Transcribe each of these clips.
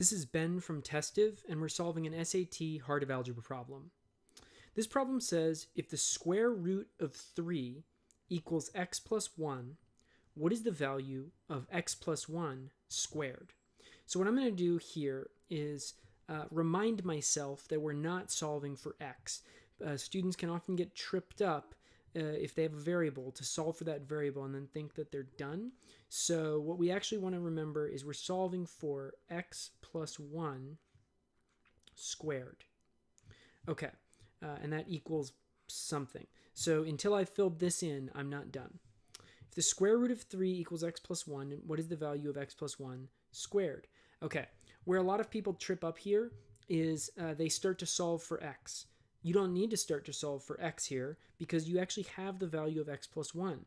This is Ben from Testive, and we're solving an SAT Heart of Algebra problem. This problem says if the square root of 3 equals x plus 1, what is the value of x plus 1 squared? So what I'm going to do here is remind myself that we're not solving for x. Students can often get tripped up if they have a variable to solve for that variable and then think that they're done. So what we actually want to remember is we're solving for x plus 1 squared. Okay, and that equals something. So until I've filled this in, I'm not done. If the square root of 3 equals x plus 1, what is the value of x plus 1 squared? Okay, where a lot of people trip up here is they start to solve for x. You don't need to start to solve for x here because you actually have the value of x plus 1.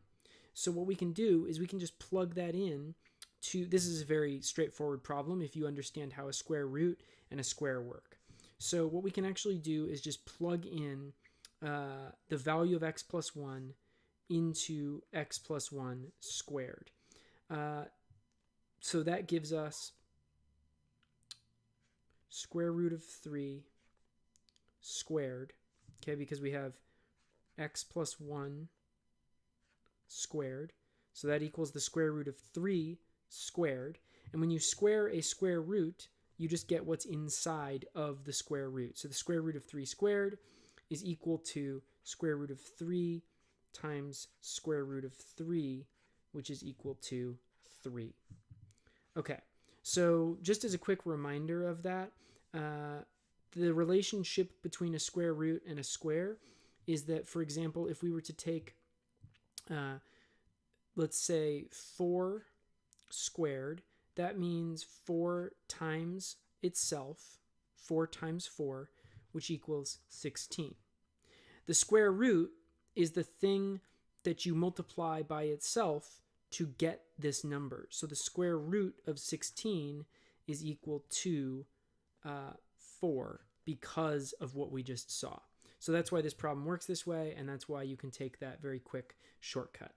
So what we can do is we can just plug that in to, this is a very straightforward problem if you understand how a square root and a square work. So what we can actually do is just plug in the value of x plus 1 into x plus 1 squared. So that gives us square root of 3 squared, okay, because we have x plus 1 squared. So that equals the square root of 3 squared. And when you square a square root, you just get what's inside of the square root. So the square root of 3 squared is equal to square root of 3 times square root of 3, which is equal to 3. Okay, so just as a quick reminder of that, the relationship between a square root and a square is that, for example, if we were to take, let's say 4 squared, that means 4 times itself, 4 times 4, which equals 16. The square root is the thing that you multiply by itself to get this number. So the square root of 16 is equal to 4 because of what we just saw. So that's why this problem works this way, and that's why you can take that very quick shortcut.